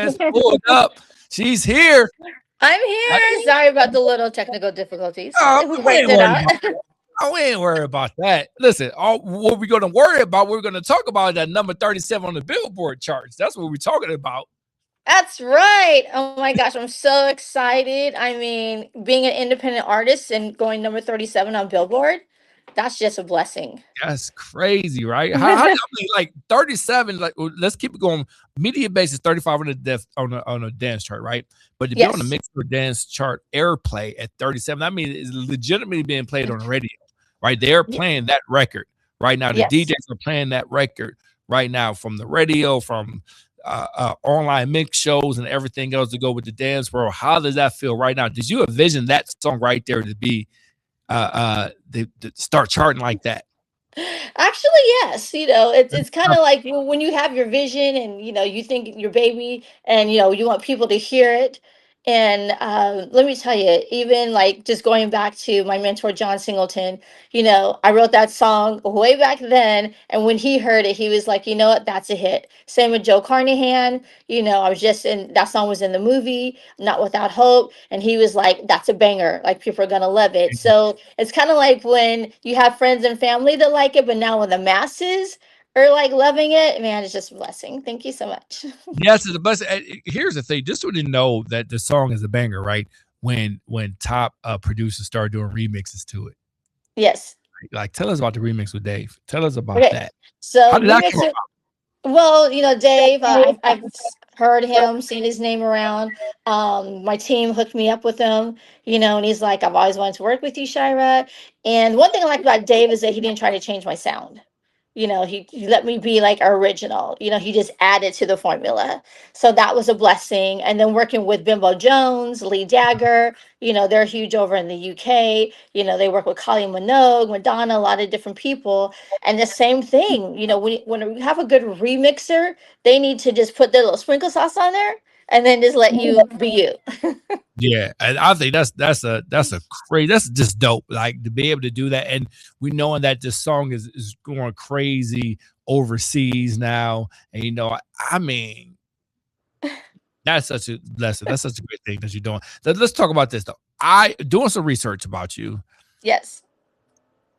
has pulled up. She's here. I'm here. Sorry about the little technical difficulties. Oh, We we worked ain't it worried out. about Oh, we ain't worried about that. Listen, all what we're going to worry about, we're going to talk about that number 37 on the Billboard charts. That's what we're talking about. That's right. Oh my gosh, I'm so excited. I mean, being an independent artist and going number 37 on Billboard, that's just a blessing. That's crazy, right? How I mean, like 37, like let's keep it going. Media basis 35 on the on a dance chart, right? But to be on the Yes. mixer dance chart airplay at 37, I mean, it's legitimately being played on the radio, right? They're playing that record right now. The Yes. DJs are playing that record right now from the radio, from online mix shows and everything else to go with the dance world. How does that feel right now? Did you envision that song right there to be to start charting like that? Actually, yes. It's kind of like when you have your vision and you think your baby and you want people to hear it. And let me tell you, even like just going back to my mentor John Singleton, I wrote that song way back then, and when he heard it, he was like, you know what, that's a hit. Same with Joe Carnahan. I was just in that song was in the movie Not Without Hope, and he was like, that's a banger. Like people are gonna love it. So it's kind of like when you have friends and family that like it, but now when the masses are like loving it, man, it's just a blessing. Thank you so much. Yes, it's a blessing. Here's the thing: just so you know that the song is a banger, right? When top producers start doing remixes to it, Yes. like tell us about the remix with Dave. Tell us about Okay. that. So How did that come remix about? it. Well, Dave, I've heard him, seen his name around. My team hooked me up with him, and he's like, I've always wanted to work with you, Shyra. And one thing I like about Dave is that he didn't try to change my sound. He let me be like original. He just added to the formula. So that was a blessing. And then working with Bimbo Jones, Lee Dagger, they're huge over in the UK. They work with Kylie Minogue, Madonna, a lot of different people. And the same thing, when you have a good remixer, they need to just put their little sprinkle sauce on there and then just let you be you. Yeah, and I think that's a crazy. That's just dope. Like to be able to do that, and we knowing that this song is going crazy overseas now, and I mean, that's such a blessing. That's such a great thing that you're doing. Let's talk about this though. I doing some research about you. Yes.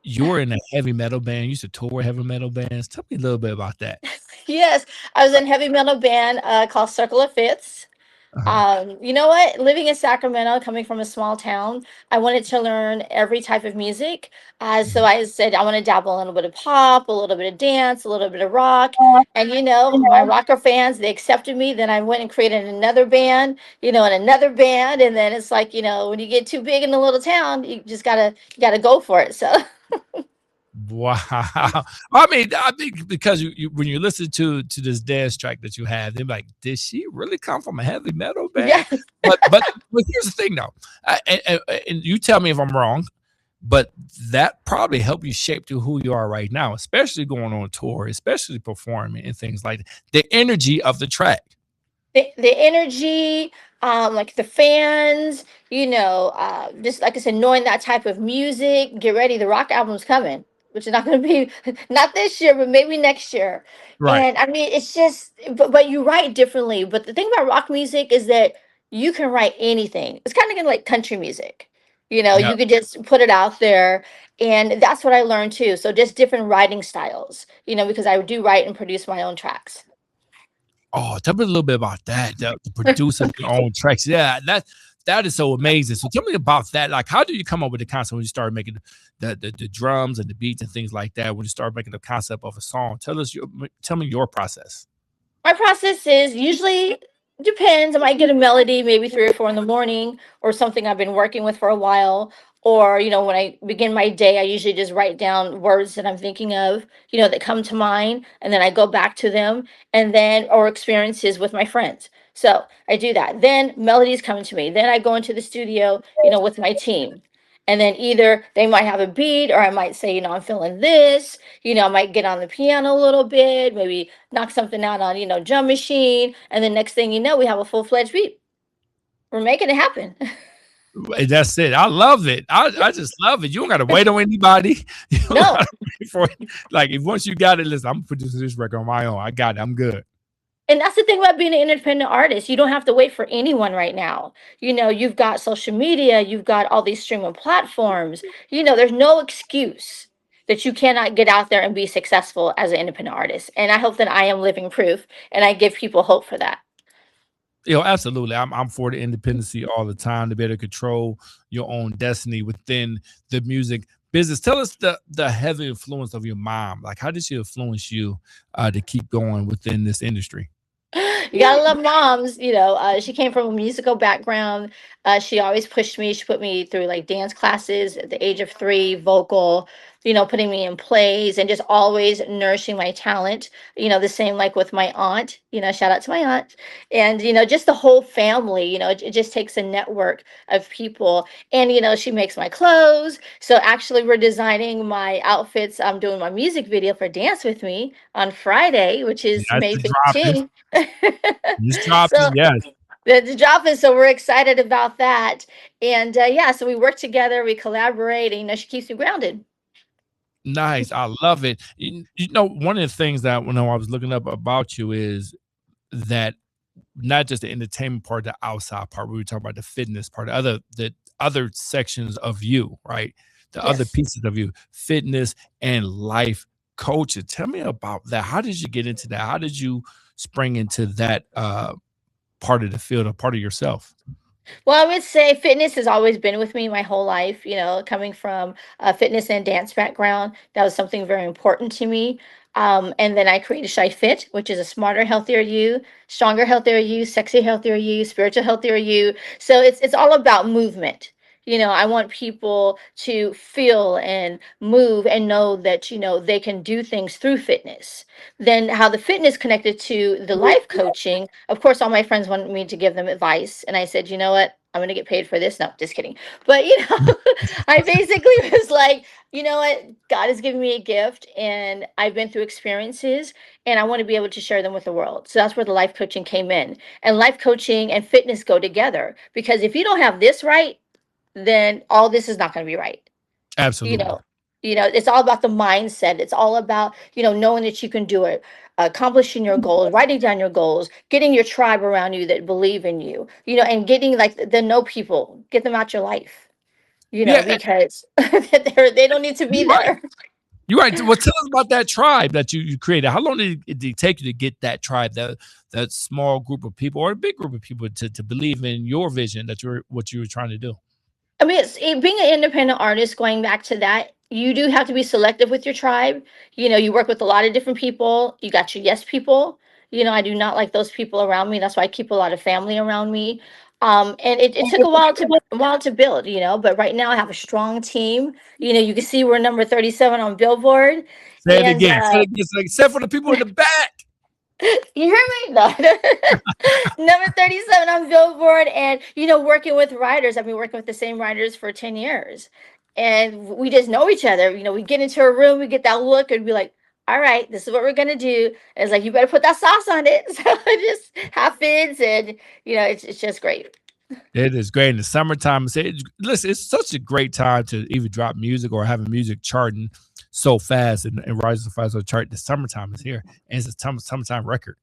You were in a heavy metal band. You used to tour heavy metal bands. Tell me a little bit about that. Yes. I was in a heavy metal band called Circle of Fifths. Uh-huh. You know what? Living in Sacramento, coming from a small town, I wanted to learn every type of music. So I said, I want to dabble a little bit of pop, a little bit of dance, a little bit of rock. And, my rocker fans, they accepted me. Then I went and created another band, and another band. And then it's like, when you get too big in a little town, you just gotta go for it. So Wow. I think because you when you listen to this dance track that you have, they're like, did she really come from a heavy metal band? yes. But here's the thing though, and you tell me if I'm wrong, but that probably helped you shape to who you are right now, especially going on tour, especially performing and things like that. The energy of the track. The energy, like the fans, just like I said, knowing that type of music, get ready, the rock album's coming, which is not going to be not this year, but maybe next year. Right. And I mean, it's just, but you write differently. But the thing about rock music is that you can write anything. It's kind of like country music. Yeah. You could just put it out there. And that's what I learned too. So just different writing styles, because I do write and produce my own tracks. Oh, tell me a little bit about that. The producing your own tracks. Yeah, that is so amazing. So tell me about that. Like, how do you come up with the concept when you start making the drums and the beats and things like that? When you start making the concept of a song, tell me your process. My process is usually depends. I might get a melody maybe 3 or 4 in the morning or something I've been working with for a while. Or, when I begin my day, I usually just write down words that I'm thinking of, that come to mind. And then I go back to them and then, or experiences with my friends. So I do that. Then melodies come to me. Then I go into the studio, with my team. And then either they might have a beat or I might say, I'm feeling this, I might get on the piano a little bit, maybe knock something out on, drum machine. And then next thing you know, we have a full-fledged beat. We're making it happen. That's it. I love it. I just love it. You don't got to wait on anybody. You don't No. gotta wait for it. Like if once you got it, listen, I'm producing this record on my own. I got it. I'm good. And that's the thing about being an independent artist. You don't have to wait for anyone right now. You've got social media, you've got all these streaming platforms. There's no excuse that you cannot get out there and be successful as an independent artist. And I hope that I am living proof and I give people hope for that. Absolutely. I'm for the independency all the time, to be able to control your own destiny within the music business. Tell us the heavy influence of your mom. Like, how did she influence you to keep going within this industry? You gotta love moms. She came from a musical background. She always pushed me. She put me through like dance classes at the age of 3, vocal, putting me in plays and just always nourishing my talent. The same like with my aunt, shout out to my aunt. And, just the whole family, it just takes a network of people. And, she makes my clothes. So actually, we're designing my outfits. I'm doing my music video for Dance With Me on Friday, which is That's May the dropping. 15th. Just So dropping, yes. the job is, so we're excited about that. And yeah, so we work together, we collaborate, and she keeps me grounded. Nice. I love it. One of the things that when I was looking up about you is that not just the entertainment part, the outside part. We were talking about the fitness part, the other sections of you, right? The other Yes. pieces of you, fitness and life coaching. Tell me about that. How did you get into that? How did you spring into that part of the field, a part of yourself? Well, I would say fitness has always been with me my whole life. Coming from a fitness and dance background, that was something very important to me. And then I created Shy Fit, which is a smarter, healthier you, stronger, healthier you, sexy, healthier you, spiritual, healthier you. So it's all about movement. I want people to feel and move and know that they can do things through fitness. Then how the fitness connected to the life coaching. Of course, all my friends wanted me to give them advice, and I said, you know what? I'm going to get paid for this. No, just kidding. But I basically was like, you know what? God has given me a gift, and I've been through experiences, and I want to be able to share them with the world. So that's where the life coaching came in. And life coaching and fitness go together, because if you don't have this right, then all this is not going to be right. you Absolutely. know it's all about the mindset. It's all about knowing that you can do it, accomplishing your goals, writing down your goals, getting your tribe around you that believe in you, and getting like the no people, get them out your life, Yeah, because they don't need to be you're right. there. You're right. Well, tell us about that tribe that you created. How long did it take you to get that tribe, that small group of people or a big group of people to believe in your vision, that you're what you were trying to do? I mean, being an independent artist, going back to that, you do have to be selective with your tribe. You work with a lot of different people. You got your yes people. I do not like those people around me. That's why I keep a lot of family around me. And it took a while to build, but right now I have a strong team. You can see we're number 37 on Billboard. Say it And again. Say it again. Except for the people in the back. you hear me? No. Number 37 on Billboard. And, working with writers. I've been working with the same writers for 10 years. And we just know each other. We get into a room, we get that look, and be like, all right, this is what we're going to do. And it's like, you better put that sauce on it. So it just happens. And, it's just great. It is great in the summertime. Listen, it's such a great time to even drop music or have a music charting so fast and rising so fast on the chart. The summertime is here, and it's a summertime record.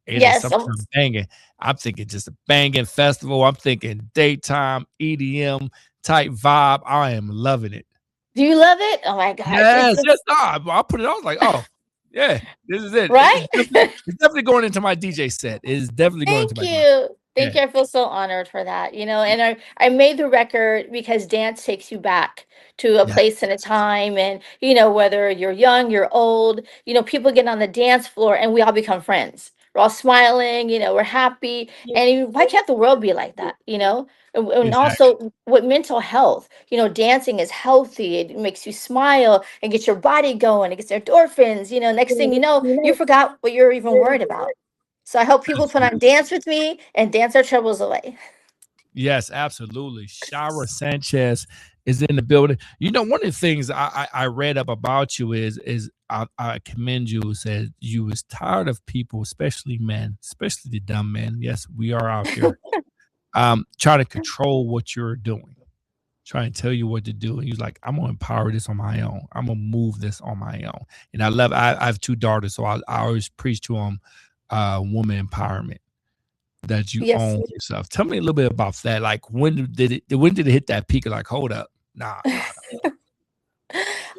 It is Yes. summertime banging. I'm thinking just a banging festival. I'm thinking daytime EDM type vibe. I am loving it. Do you love it? Oh my gosh. Yes, yes. No, I put it on. I was like, oh, yeah, this is it. Right? It's definitely going into my DJ set. It is definitely going into Thank my DJ. you. Thank Yeah, you. I feel so honored for that. And I made the record because dance takes you back to a yeah. place and a time. And, whether you're young, you're old, people get on the dance floor and we all become friends. We're all smiling, we're happy. And why can't the world be like that? And Exactly. also with mental health, dancing is healthy. It makes you smile and gets your body going. It gets endorphins. Next thing you know, you forgot what you're even worried about. So I hope people put on Dance With Me and dance their troubles away. Yes, absolutely. Shyra Sanchez is in the building. One of the things I read up about you is I commend you. Said you was tired of people, especially men, especially the dumb men. Yes, we are out here trying to control what you're doing, trying to tell you what to do. And you're like, I'm gonna empower this on my own. I'm gonna move this on my own. And I have 2 daughters, so I always preach to them woman empowerment that you Yes. own yourself. Tell me a little bit about that. Like when did it hit that peak of like, hold up, nah.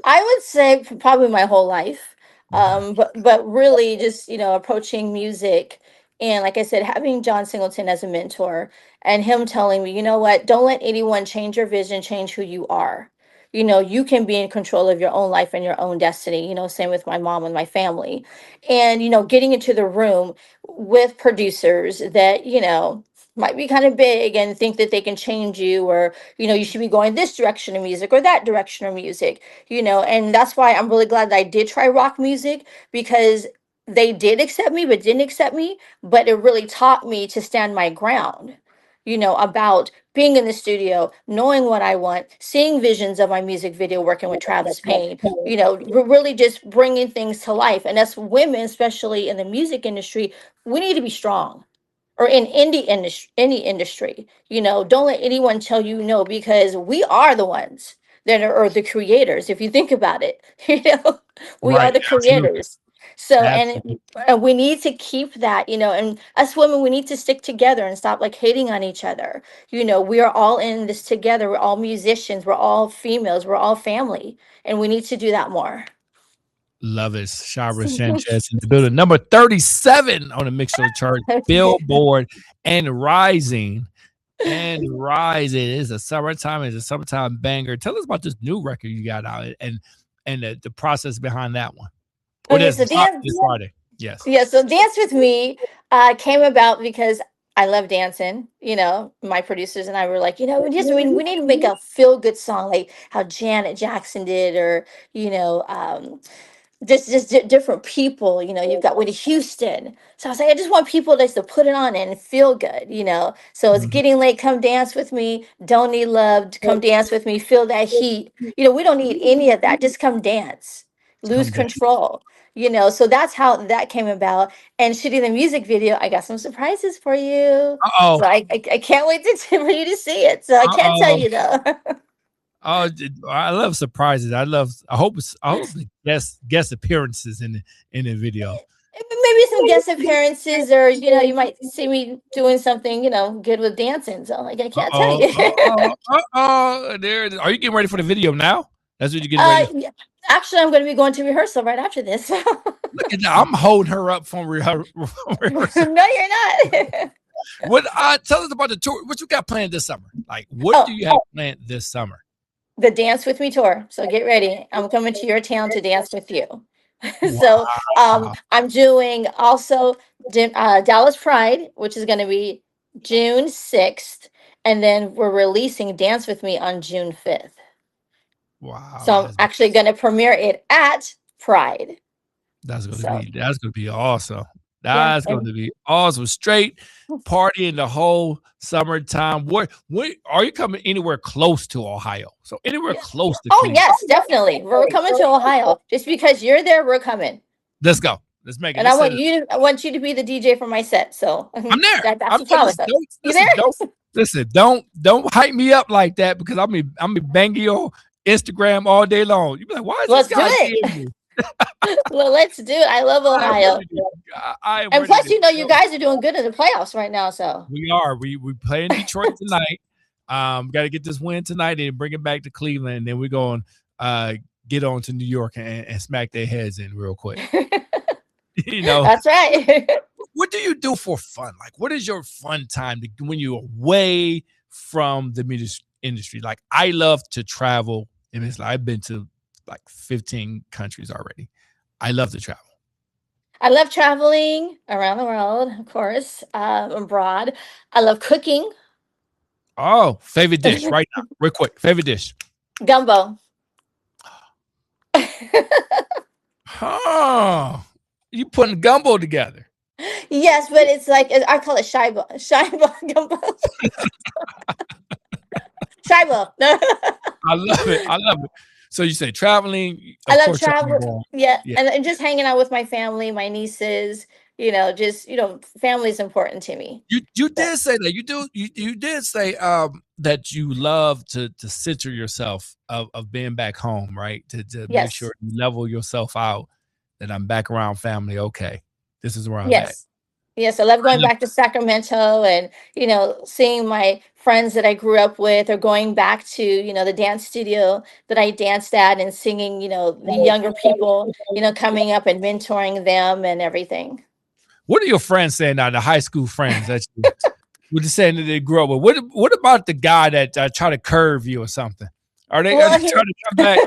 I would say probably my whole life. Okay. But really just, approaching music and like I said, having John Singleton as a mentor and him telling me, you know what, don't let anyone change your vision, change who you are. You can be in control of your own life and your own destiny, same with my mom and my family. And, getting into the room with producers that, might be kind of big and think that they can change you, or you should be going this direction of music or that direction of music, and that's why I'm really glad that I did try rock music, because they did accept me but didn't accept me, but it really taught me to stand my ground, about being in the studio, knowing what I want, seeing visions of my music video, working with Travis Payne, really just bringing things to life. And as women, especially in the music industry, we need to be strong, or in any industry. Don't let anyone tell you no, because we are the ones that are the creators. If you think about it, we are Right. the Absolutely. creators. So, Absolutely. and we need to keep that, and us women, we need to stick together and stop like hating on each other. We are all in this together. We're all musicians. We're all females. We're all family. And we need to do that more. Love it. Shyra Sanchez in the building. Number 37 on the mix show chart. Billboard and rising. And rising. It's a summertime. It's a summertime banger. Tell us about this new record you got out and the process behind that one. Or Okay, this so this Friday. Yes. yeah, so Dance With Me came about because I love dancing. My producers and I were like, we need to make a feel good song like how Janet Jackson did, or, different people. You've got Whitney Houston. So I was like, I just want people just to put it on and feel good. So it's Mhm. Getting Late, Come Dance With Me, Don't Need Love, Come Dance With Me, Feel That Heat. We don't need any of that. Just come dance, lose Come down. control. So that's how that came about. And shooting the music video, I got some surprises for you. Uh-oh. So I can't wait for you to see it. So I can't tell Uh-oh. you though. Oh, I love surprises. I hope the guest appearances in the video. Maybe some guest appearances, or you might see me doing something good with dancing. So like I can't tell Uh-oh. you. Uh-oh. There it is. Are you getting ready for the video now? That's what you're getting ready. Yeah, actually, I'm going to be going to rehearsal right after this. Look at that. I'm holding her up from rehearsal. No, you're not. What tell us about the tour. What you got planned this summer? Like what do you have planned this summer? The Dance With Me tour. So get ready. I'm coming to your town to dance with you. So Wow. I'm doing also Dallas Pride, which is going to be June 6th. And then we're releasing Dance With Me on June 5th. Wow. So I'm actually going to premiere it at Pride. That's gonna So be awesome. yeah. That's gonna be awesome. Straight partying the whole summertime. Where are you coming anywhere close to Ohio? So anywhere close to Oh Cleveland. yes, definitely. We're coming to Ohio. Just because you're there, we're coming. Let's go. Let's make it. And I want you to be the DJ for my set. So I'm there. that's a promise. You there? Don't hype me up like that, because I'm be banging your Instagram all day long. You be like, why is Let's this guy do it. Well, let's do it. I love Ohio. And plus, you guys are doing good in the playoffs right now. So we are. We play in Detroit tonight. Got to get this win tonight and bring it back to Cleveland. And then we're going get on to New York and smack their heads in real quick. That's right. What do you do for fun? Like, what is your fun time when you're away from the music industry? Like, I love to travel. And it's like I've been to like 15 countries already. I love to travel. I love traveling around the world, of course, abroad. I love cooking. Oh, favorite dish right now, real quick. Favorite dish. Gumbo. Oh, you putting gumbo together? Yes, but it's like I call it Shyra gumbo. Shyra. I love it. So you say traveling. I love traveling. Yeah. And just hanging out with my family, my nieces. Family is important to me. You did say that. You did say that you love to center yourself of being back home, right? To make sure you level yourself out, that I'm back around family. Okay, this is where I'm at. Yes, I love going back to Sacramento and, seeing my friends that I grew up with, or going back to, the dance studio that I danced at and singing, the younger people, coming up and mentoring them and everything. What are your friends saying now, the high school friends that you were just saying that they grew up with? What about the guy that try to curve you or something? Are they Well, trying to come back?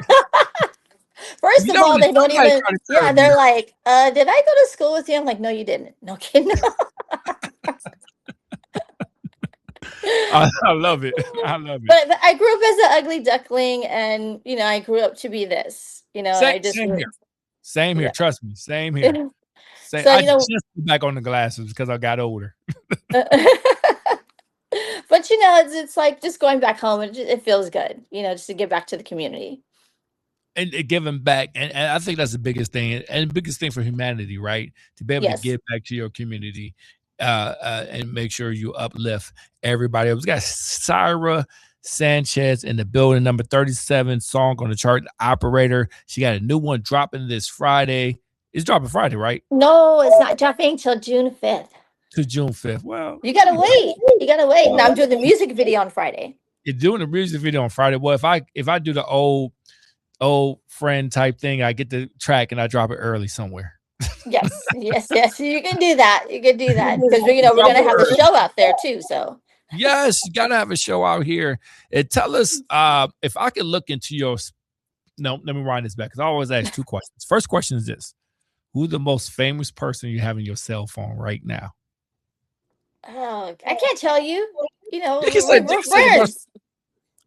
first You of know, all, they don't somebody even, trying to yeah, curve you. they're like, did I go to school with you? I'm like, no, you didn't. No kidding. I love it. I love it. But I grew up as an ugly duckling, and I grew up to be this. I just Same here. Same here. yeah. Trust me. Same here. So I just put back on the glasses because I got older. but it's like just going back home. It feels good, just to get back to the community and giving back. And I think that's the biggest thing, and the biggest thing for humanity, right? To be able to Yes. give back to your community and make sure you uplift everybody else. We got Shyra Sanchez in the building, number 37 song on the chart, Operator. She got a new one dropping this Friday. It's dropping Friday, right? No, it's not dropping till June 5th. To June 5th. Well, You gotta wait. You gotta wait. Now I'm doing the music video on Friday. You're doing the music video on Friday. Well, if I do the old friend type thing, I get the track and I drop it early somewhere. Yes. You can do that. You can do that because we're gonna have the show out there too. So yes, you gotta have a show out here. And tell us if I could look into your. No, let me wind this back because I always ask two questions. First question is this: who's the most famous person you have in your cell phone right now? Oh, I can't tell you. You can we're friends.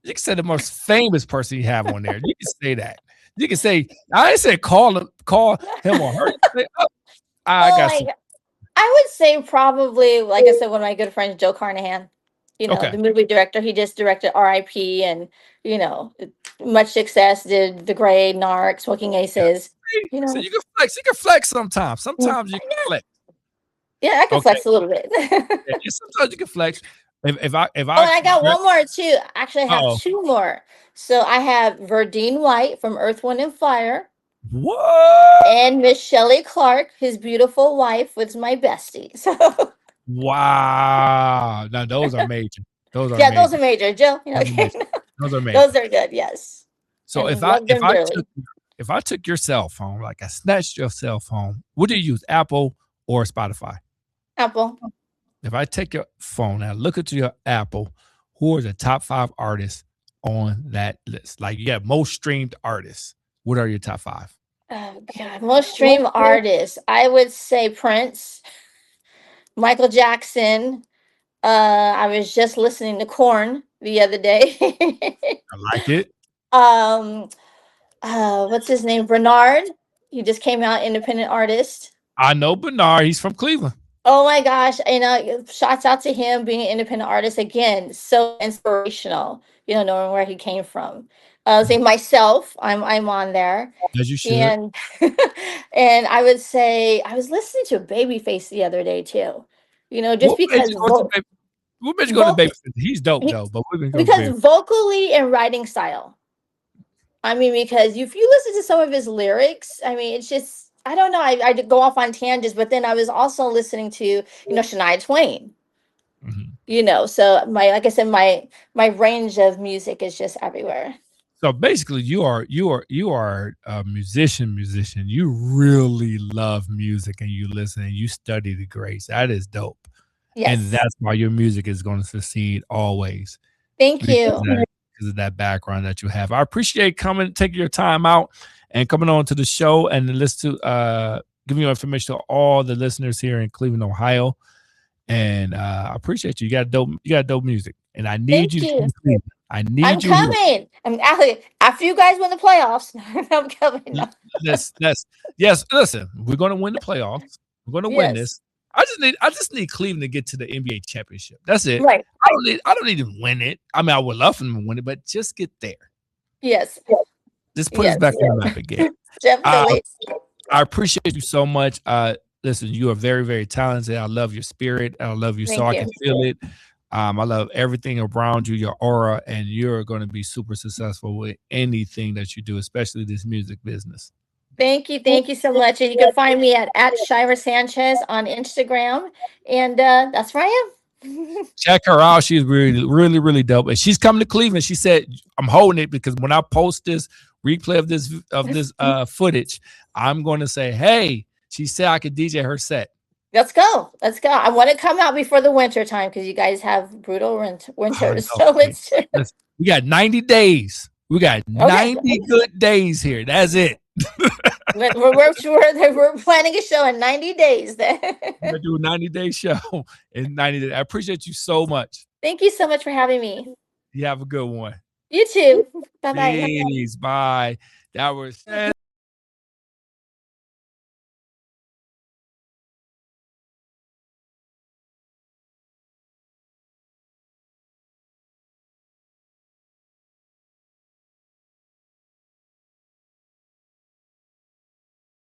You can say the most famous person you have on there. You can say that. You can say, I didn't say call him or her. Say, I would say probably, like I said, one of my good friends, Joe Carnahan. The movie director. He just directed R.I.P. and much success. Did The Grey, Narc, Smoking Aces. So you can flex. You can flex sometimes. Sometimes you can flex. Yeah, I can flex a little bit. Sometimes you can flex. If I I got one more too. Actually, I have two more. So I have Verdine White from Earth, Wind and Fire. What? And Miss Shelley Clark, his beautiful wife, was my bestie. So wow. Now those are major. Those are major. Joe, those are major. Those are good, yes. So if I took your cell phone, like I snatched your cell phone, what do you use? Apple or Spotify? Apple. If I take your phone and look at your Apple, who are the top 5 artists on that list? Like you got most streamed artists. What are your top 5? Oh God, most streamed artists. I would say Prince, Michael Jackson. I was just listening to Korn the other day. I like it. What's his name? Bernard. He just came out, independent artist. I know Bernard. He's from Cleveland. Oh my gosh. Shouts out to him being an independent artist again. So inspirational, knowing where he came from. Say myself, I'm on there. As you should. And and I would say I was listening to Babyface the other day too. Just because what made you go to Babyface? He's dope though, but because vocally and writing style. I mean, because if you listen to some of his lyrics, I mean, it's just I don't know. I go off on tangents, but then I was also listening to, Shania Twain. Mm-hmm. So like I said, my range of music is just everywhere. So basically, you are a musician. You really love music, and you listen and you study the greats. That is dope. Yes. And that's why your music is going to succeed always. Thank you. Because of that background that you have. I appreciate taking your time out and coming on to the show and listen to giving you information to all the listeners here in Cleveland, Ohio. And I appreciate you. You got dope music. And I need you to come to Cleveland. I'm coming. After you guys win the playoffs, I'm coming. Yes. Listen, we're going to win the playoffs. We're going to win this. I just need Cleveland to get to the NBA championship. That's it. Right. I don't need to win it. I mean, I would love for them to win it, but just get there. Yes. Just put us back on the map again. Definitely. I appreciate you so much. Listen, you are very, very talented. I love your spirit. I love you. I can feel it. I love everything around you, your aura, and you're going to be super successful with anything that you do, especially this music business. Thank you so much. And you can find me at Shyra Sanchez on Instagram, and that's where I am. Check her out. She's really dope. And she's coming to Cleveland. She said, I'm holding it because when I post this replay of this footage, I'm going to say, hey, she said I could DJ her set. Let's go. I want to come out before the winter time because you guys have brutal winters. So we got 90 days. We got 90 good days here. That's it. we're planning a show in 90 days. We're gonna do a 90-day show in 90 days. I appreciate you so much. Thank you so much for having me. You have a good one. You too. Bye-bye. Peace. Bye. That was